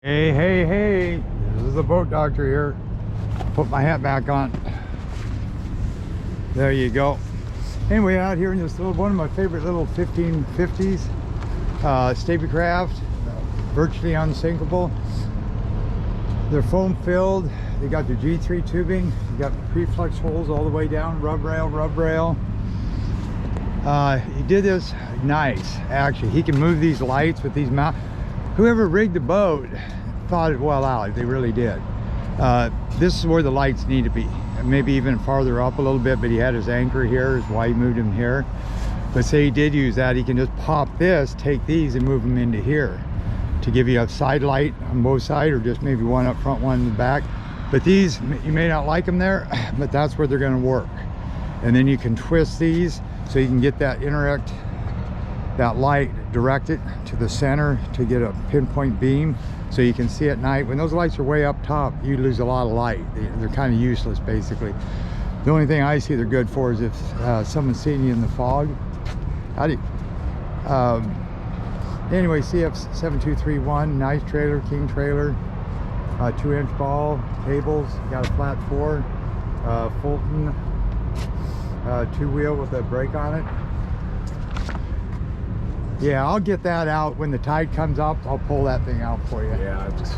Hey, hey, hey, this is the boat doctor here. Put my hat back on. There you go. Anyway, out here in this little, one of my favorite little 1550s, stabi craft, virtually unsinkable. They're foam filled. They got their G3 tubing. You got pre-flex holes all the way down, rub rail, rub rail. He did this nice, actually. He can move these lights with these mount. Whoever rigged the boat thought it well out. They really did. This is where the lights need to be, maybe even farther up a little bit, but he had his anchor here, is why he moved him here. But say he did use that, he can just pop this, take these and move them into here to give you a side light on both sides, or just maybe one up front, one in the back. But these, you may not like them there, but that's where they're going to work. And then you can twist these so you can get that that light directed to the center to get a pinpoint beam so you can see at night. When those lights are way up top, you lose a lot of light. They're kind of useless, basically. The only thing I see they're good for is if someone's seeing you in the fog. Howdy. Anyway, CF7231, nice trailer, king trailer, 2-inch ball, cables, got a flat 4, Fulton 2-wheel with a brake on it. Yeah, I'll get that out when the tide comes up. I'll pull that thing out for you. Yeah, just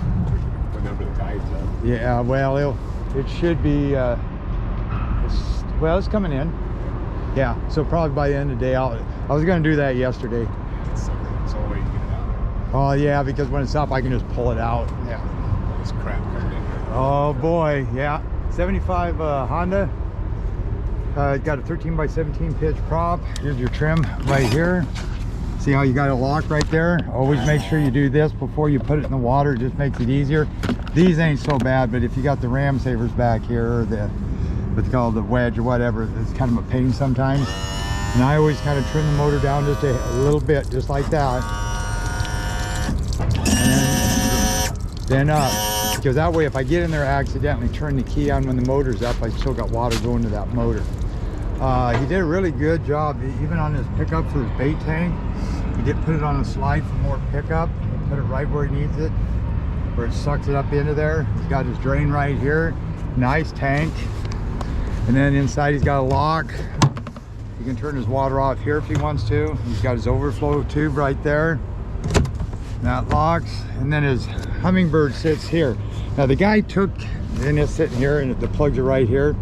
whenever the tide's up. Yeah, well, it should be, it's coming in. Yeah, so probably by the end of the day, I was going to do that yesterday. It's the only way you get it out. Oh, yeah, because when it's up, I can just pull it out. Yeah. This crap coming in here. Oh, boy, yeah. 75 Honda. It's got a 13x17 pitch prop. Here's your trim right here. See how you got it locked right there? Always make sure you do this before you put it in the water. It just makes it easier. These ain't so bad, but if you got the ram savers back here, or the what's called the wedge or whatever, it's kind of a pain sometimes. And I always kind of trim the motor down just a little bit, just like that. And then up. Because that way, if I get in there accidentally turn the key on when the motor's up, I still got water going to that motor. He did a really good job, even on his pickup for his bait tank. He did put it on a slide for more pickup. He put it right where he needs it, where it sucks it up into there. He's got his drain right here. Nice tank. And then inside he's got a lock. He can turn his water off here if he wants to. He's got his overflow tube right there. That locks. And then his hummingbird sits here. Now the guy took, and it's sitting here, and the plugs are right here.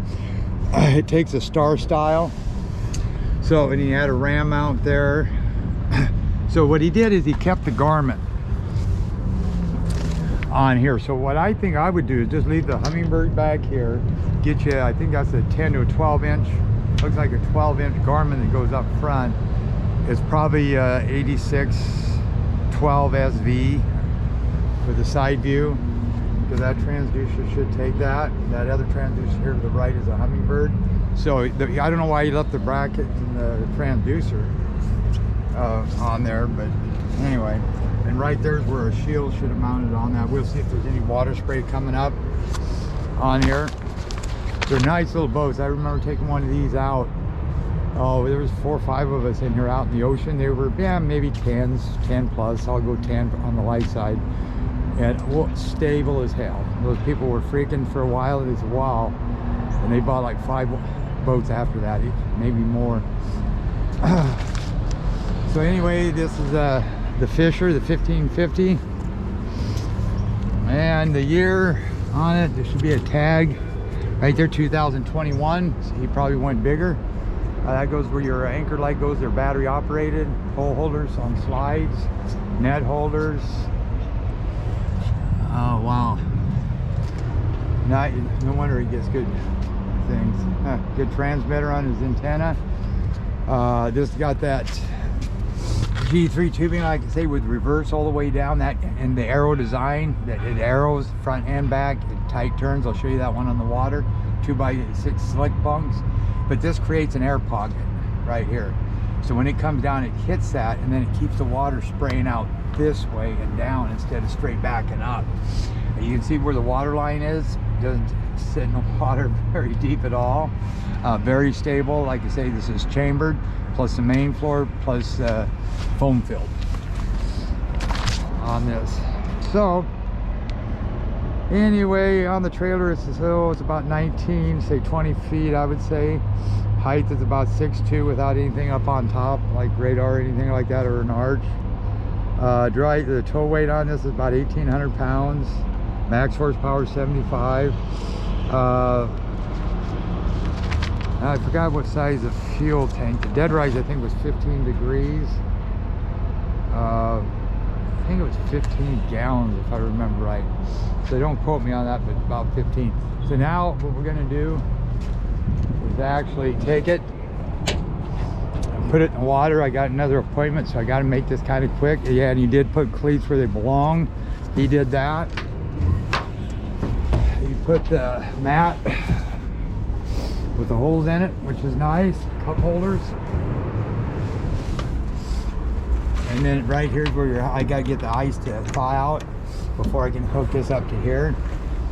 It takes a star style. So, and he had a ram mount there. So what he did is he kept the garment on here. So what I think I would do is just leave the hummingbird back here, get you, I think that's a 10 to a 12 inch, looks like a 12-inch garment that goes up front. It's probably 86 12 SV with a side view, because that transducer should take that. That other transducer here to the right is a hummingbird. So I don't know why he left the bracket and the transducer on there, but anyway. And right there's where a shield should have mounted on that. We'll see if there's any water spray coming up on here. They're nice little boats. I remember taking one of these out. Oh, there was 4 or 5 of us in here out in the ocean. They were, yeah, maybe 10 plus. I'll go 10 on the light side. And stable as hell. Those people were freaking for a while. It was a while, and they bought like 5 boats after that, maybe more. So anyway, this is the Fisher, the 1550, and the year on it, there should be a tag right there, 2021. So he probably went bigger. That goes where your anchor light goes. They're battery operated. Pole holders on slides, net holders. Oh wow. No wonder he gets good things. Good transmitter on his antenna. This got that G3 tubing, like I say, with reverse all the way down, that, and the arrow design, that it arrows front and back, it tight turns. I'll show you that one on the water. 2x6 slick bunks. But this creates an air pocket right here. So when it comes down, it hits that, and then it keeps the water spraying out this way and down instead of straight back and up. And you can see where the water line is. It doesn't sit in the water very deep at all. Very stable. Like I say, this is chambered, plus the main floor, plus foam filled on this. So Anyway, on the trailer it's about 19, say 20 feet, I would say. Height is about 6'2" without anything up on top, like radar or anything like that, or an arch. The tow weight on this is about 1,800 pounds. Max horsepower 75. I forgot what size of fuel tank. The dead rise I think was 15 degrees. I think it was 15 gallons if I remember right. So don't quote me on that, but about 15. So now what we're gonna do is actually take it and put it in the water. I got another appointment, so I got to make this kind of quick. Yeah, and you did put cleats where they belong. He did that. You put the mat with the holes in it, which is nice, cup holders. And then right here's where I got to get the ice to thaw out before I can hook this up to here.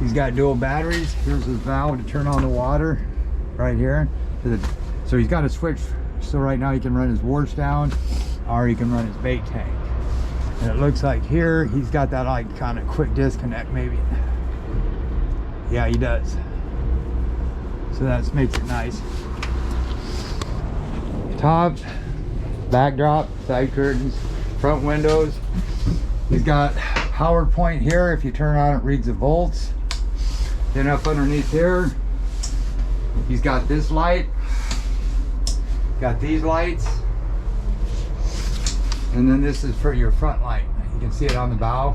He's got dual batteries. Here's his valve to turn on the water right here. So he's got a switch, so right now he can run his wash down or he can run his bait tank. And it looks like here he's got that like kind of quick disconnect maybe. Yeah, he does. So that makes it nice. Top, backdrop, side curtains, front windows. He's got power point here. If you turn on it, reads the volts. Then up underneath here, he's got this light, got these lights, and then this is for your front light. You can see it on the bow.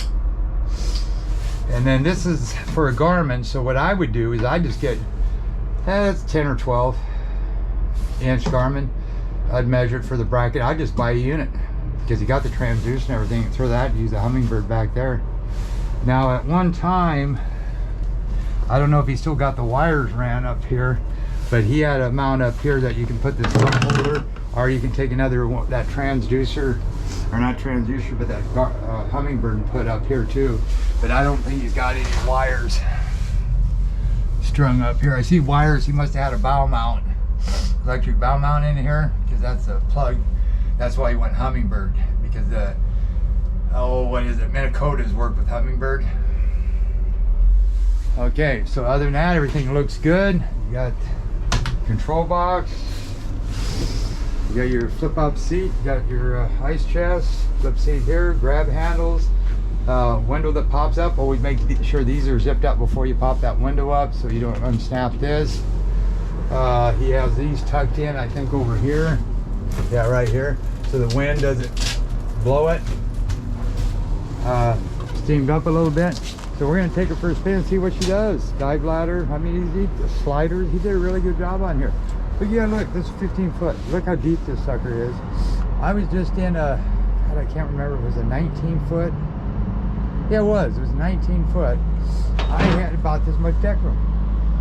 And then this is for a Garmin. So what I would do is I just get, it's 10 or 12 inch Garmin. I'd measure it for the bracket. I'd just buy a unit because you got the transducer and everything, and throw that and use the Hummingbird back there. Now at one time, I don't know if he still got the wires ran up here, but he had a mount up here that you can put this cup holder, or you can take another one, that transducer, or not transducer, but that Hummingbird and put up here too. But I don't think he's got any wires strung up here. I see wires. He must have had a bow mount, electric bow mount in here, because that's a plug. That's why he went Hummingbird, because the, what is it, Minnecota's work with Hummingbird. Okay, so other than that, everything looks good. You got control box, you got your flip up seat, you got your ice chest, flip seat here, grab handles, window that pops up. Always make sure these are zipped up before you pop that window up so you don't unsnap this. He has these tucked in, I think, over here. Yeah, right here, so the wind doesn't blow it. Steamed up a little bit. So we're going to take her for a spin and see what she does. Dive ladder, I mean, the sliders, he did a really good job on here. But yeah, look, this is 15 foot. Look how deep this sucker is. I was just in a, God, I can't remember, it was a 19 foot. Yeah, it was 19 foot. I had about this much deck room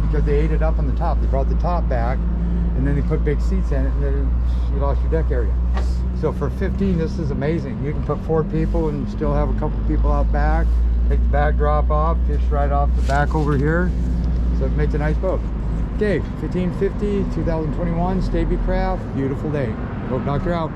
because they ate it up on the top. They brought the top back and then they put big seats in it, and then you lost your deck area. So for 15, this is amazing. You can put 4 people and still have a couple people out back. Take the backdrop off, fish right off the back over here. So it makes a nice boat. Okay, 1550, 2021, Stabi Craft, beautiful day. Hope knocked her out.